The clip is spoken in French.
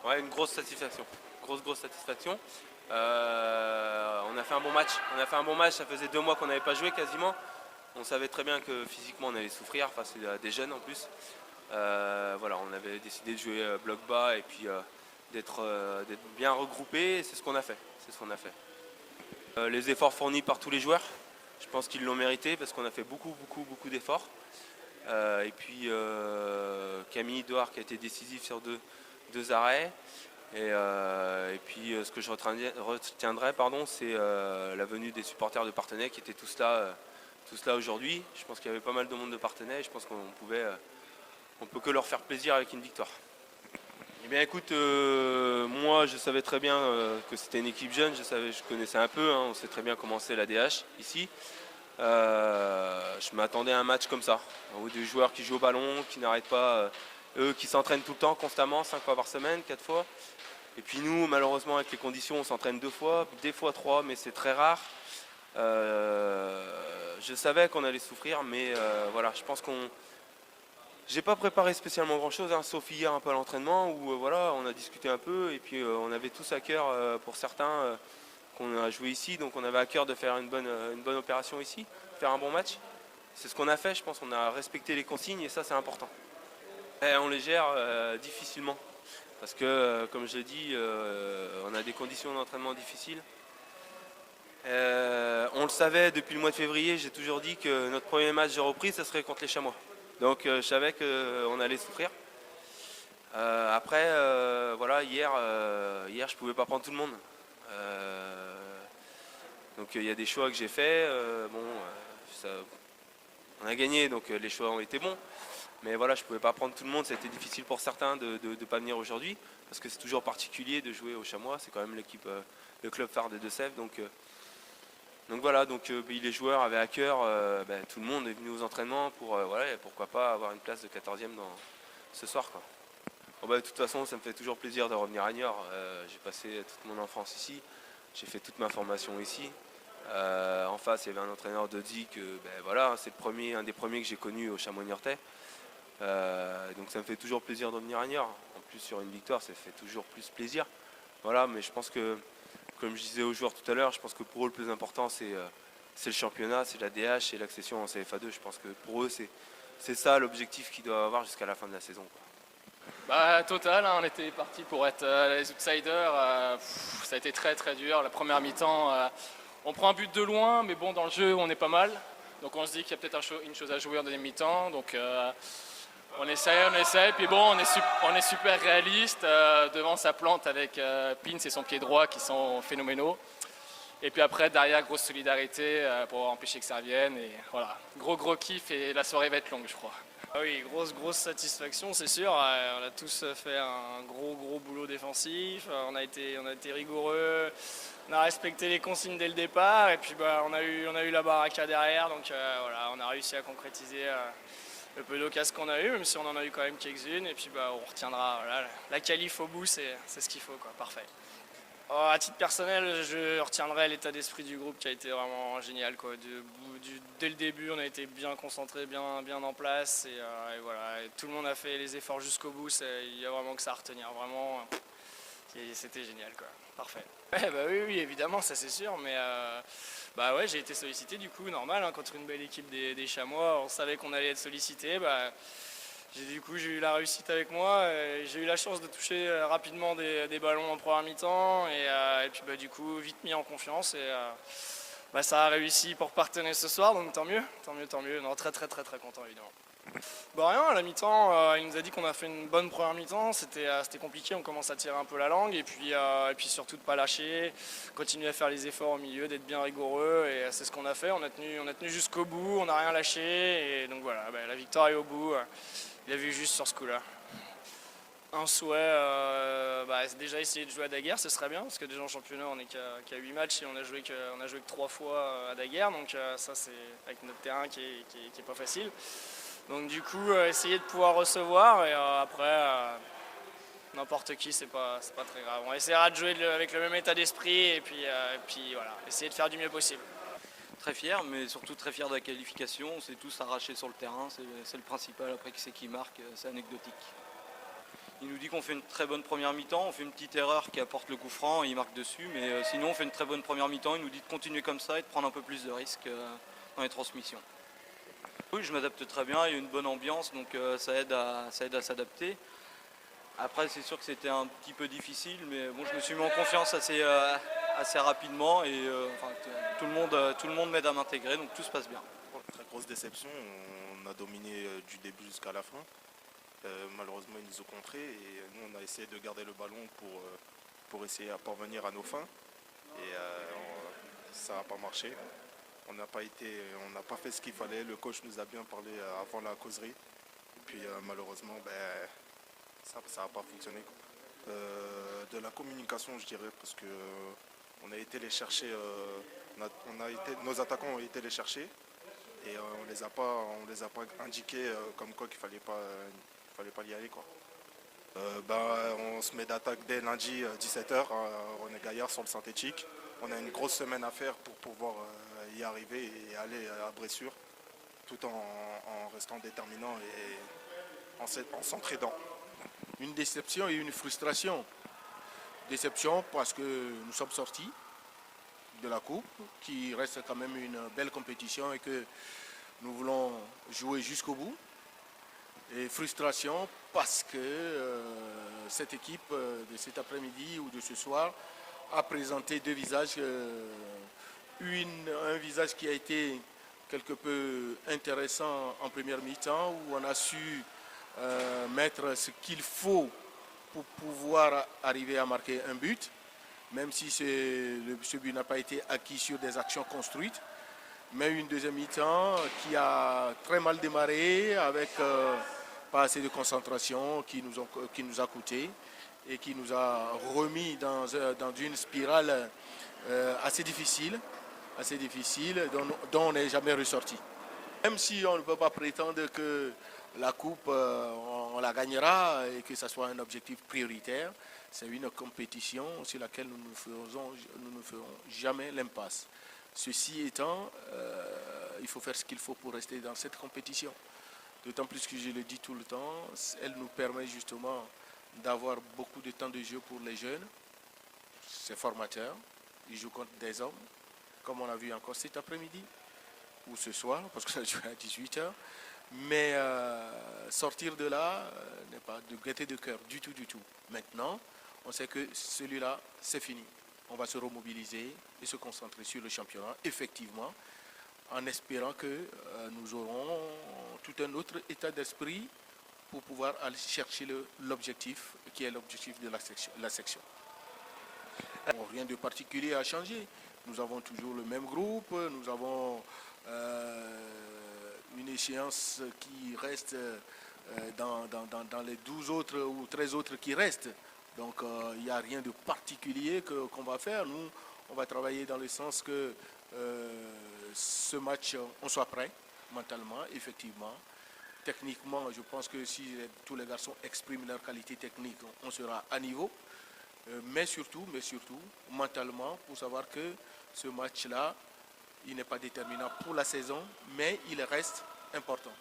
Ouais, une grosse satisfaction. Grosse satisfaction. On a fait un bon match. Ça faisait 2 mois qu'on n'avait pas joué quasiment. On savait très bien que physiquement on allait souffrir face à des jeunes en plus. Voilà, on avait décidé de jouer bloc bas et puis d'être bien regroupés. C'est ce qu'on a fait. Les efforts fournis par tous les joueurs, je pense qu'ils l'ont mérité parce qu'on a fait beaucoup d'efforts. Et puis Camille Douard qui a été décisif sur deux arrêts. Et puis ce que je retiendrai, c'est la venue des supporters de Parthenay qui étaient tous là aujourd'hui. Je pense qu'il y avait pas mal de monde de Parthenay et je pense qu'on peut que leur faire plaisir avec une victoire. Eh bien écoute, moi je savais très bien que c'était une équipe jeune, je connaissais un peu, hein, on sait très bien comment c'est la DH ici. Je m'attendais à un match comme ça, où des joueurs qui jouent au ballon, qui n'arrêtent pas, eux qui s'entraînent tout le temps, constamment, 5 fois par semaine, 4 fois. Et puis nous, malheureusement, avec les conditions, on s'entraîne 2 fois, des fois 3, mais c'est très rare. Je savais qu'on allait souffrir, mais voilà, je pense qu'on... J'ai pas préparé spécialement grand chose, hein, sauf hier un peu à l'entraînement où voilà, on a discuté un peu et puis on avait tous à cœur pour certains qu'on a joué ici, donc on avait à cœur de faire une bonne opération ici, faire un bon match. C'est ce qu'on a fait, je pense qu'on a respecté les consignes et ça c'est important. Et on les gère difficilement parce que comme je l'ai dit, on a des conditions d'entraînement difficiles. On le savait depuis le mois de février, j'ai toujours dit que notre premier match de reprise, ça serait contre les Chamois. Donc je savais qu'on allait souffrir. Après, voilà, hier je ne pouvais pas prendre tout le monde. Donc il y a des choix que j'ai faits. On a gagné, donc les choix ont été bons. Mais voilà, je ne pouvais pas prendre tout le monde. Ça a été difficile pour certains de ne pas venir aujourd'hui. Parce que c'est toujours particulier de jouer au Chamois. C'est quand même l'équipe, le club phare des Deux-Sèvres. Donc voilà, les joueurs avaient à cœur, tout le monde est venu aux entraînements pour voilà, et pourquoi pas avoir une place de 14e ce soir, quoi. Bon, de toute façon, ça me fait toujours plaisir de revenir à Niort. J'ai passé toute mon enfance ici, j'ai fait toute ma formation ici. En face, il y avait un entraîneur de DIC, voilà, c'est un des premiers que j'ai connu au Chamois niortais. Donc ça me fait toujours plaisir de revenir à Niort. En plus, sur une victoire, ça fait toujours plus plaisir. Voilà, mais je pense que, comme je disais aux joueurs tout à l'heure, je pense que pour eux le plus important c'est le championnat, c'est la DH, c'est l'accession en CFA2. Je pense que pour eux c'est ça l'objectif qu'ils doivent avoir jusqu'à la fin de la saison, quoi. Bah total, hein, on était parti pour être les outsiders, ça a été très dur. La première mi-temps, on prend un but de loin, mais bon dans le jeu on est pas mal. Donc on se dit qu'il y a peut-être une chose à jouer en deuxième mi-temps. Donc on essaie, puis bon on est super réaliste. Devant sa plante avec Pins et son pied droit qui sont phénoménaux. Et puis après derrière grosse solidarité pour empêcher que ça revienne. Et voilà, gros kiff et la soirée va être longue je crois. Ah oui, grosse satisfaction, c'est sûr. On a tous fait un gros boulot défensif. On a été rigoureux. On a respecté les consignes dès le départ. Et puis on a eu la baraka derrière. Donc voilà, on a réussi à concrétiser le peu d'occasions qu'on a eu, même si on en a eu quand même quelques-unes. Et puis on retiendra. Voilà, la qualif au bout, c'est ce qu'il faut, quoi. Parfait. À titre personnel, je retiendrai l'état d'esprit du groupe qui a été vraiment génial, quoi. Dès le début, on a été bien concentrés, bien en place. Et voilà, et tout le monde a fait les efforts jusqu'au bout. Il y a vraiment que ça à retenir. Vraiment, c'était génial, quoi. Parfait. Oui, évidemment, ça c'est sûr. Mais ouais, j'ai été sollicité, du coup, normal, hein, contre une belle équipe des Chamois. On savait qu'on allait être sollicité. J'ai eu la réussite avec moi, j'ai eu la chance de toucher rapidement des ballons en première mi-temps et puis du coup vite mis en confiance et ça a réussi pour Parthenay ce soir, donc tant mieux. Non, très content évidemment. Rien, à la mi-temps, il nous a dit qu'on a fait une bonne première mi-temps, c'était compliqué, on commence à tirer un peu la langue et puis surtout de ne pas lâcher, continuer à faire les efforts au milieu, d'être bien rigoureux et c'est ce qu'on a fait, on a tenu jusqu'au bout, on n'a rien lâché et donc voilà, la victoire est au bout. Il a vu juste sur ce coup-là. Un souhait, c'est déjà essayer de jouer à Daguerre, ce serait bien, parce que déjà en championnat on n'est qu'à 8 matchs et on a joué que 3 fois à Daguerre, donc ça c'est avec notre terrain qui est pas facile. Donc du coup essayer de pouvoir recevoir et après n'importe qui c'est pas très grave. On essaiera de jouer avec le même état d'esprit et puis voilà, essayer de faire du mieux possible. Très fier, mais surtout très fier de la qualification. On s'est tous arrachés sur le terrain, c'est le principal. Après qui c'est qui marque, c'est anecdotique. Il nous dit qu'on fait une très bonne première mi-temps, on fait une petite erreur qui apporte le coup franc et il marque dessus, mais sinon on fait une très bonne première mi-temps. Il nous dit de continuer comme ça et de prendre un peu plus de risques dans les transmissions. Oui, je m'adapte très bien, il y a une bonne ambiance, donc ça aide à s'adapter. Après, c'est sûr que c'était un petit peu difficile, mais bon, je me suis mis en confiance assez rapidement et enfin, tout le monde m'aide à m'intégrer, donc tout se passe bien. Très grosse déception, on a dominé du début jusqu'à la fin. Malheureusement, ils nous ont contrés et nous, on a essayé de garder le ballon pour essayer à parvenir à nos fins. Et ça n'a pas marché. On n'a pas fait ce qu'il fallait. Le coach nous a bien parlé avant la causerie. Et puis malheureusement, ça n'a pas fonctionné. De la communication, je dirais, parce que on a été les chercher, nos attaquants ont été les chercher et on les a pas indiqués comme quoi qu'il fallait pas y aller, quoi. On se met d'attaque dès lundi 17h à René Gaillard sur le synthétique. On a une grosse semaine à faire pour pouvoir y arriver et aller à Bressuire tout en restant déterminant et en s'entraidant. Une déception et une frustration. Déception parce que nous sommes sortis de la coupe, qui reste quand même une belle compétition et que nous voulons jouer jusqu'au bout. Et frustration parce que cette équipe de cet après-midi ou de ce soir a présenté deux visages. Un visage qui a été quelque peu intéressant en première mi-temps où on a su mettre ce qu'il faut pour pouvoir arriver à marquer un but, même si ce but n'a pas été acquis sur des actions construites. Mais une deuxième mi-temps qui a très mal démarré avec pas assez de concentration qui nous a coûté et qui nous a remis dans une spirale assez difficile dont on n'est jamais ressorti. Même si on ne peut pas prétendre que la coupe, on la gagnera et que ce soit un objectif prioritaire, c'est une compétition sur laquelle nous ne ferons jamais l'impasse. Ceci étant, il faut faire ce qu'il faut pour rester dans cette compétition. D'autant plus que je le dis tout le temps, elle nous permet justement d'avoir beaucoup de temps de jeu pour les jeunes. C'est formateur, ils jouent contre des hommes, comme on a vu encore cet après-midi ou ce soir, parce qu'on a joué à 18h. Mais sortir de là n'est pas de gaieté de cœur du tout. Maintenant, on sait que celui-là, c'est fini. On va se remobiliser et se concentrer sur le championnat, effectivement, en espérant que nous aurons tout un autre état d'esprit pour pouvoir aller chercher l'objectif, qui est l'objectif de la section. Rien de particulier à changer. Nous avons toujours le même groupe, nous avons une échéance qui reste dans les 12 autres ou 13 autres qui restent. Donc il n'y a rien de particulier qu'on va faire. Nous, on va travailler dans le sens que ce match, on soit prêt mentalement, effectivement. Techniquement, je pense que si tous les garçons expriment leur qualité technique, on sera à niveau. Mais surtout, mentalement, pour savoir que ce match-là, il n'est pas déterminant pour la saison, mais il reste important.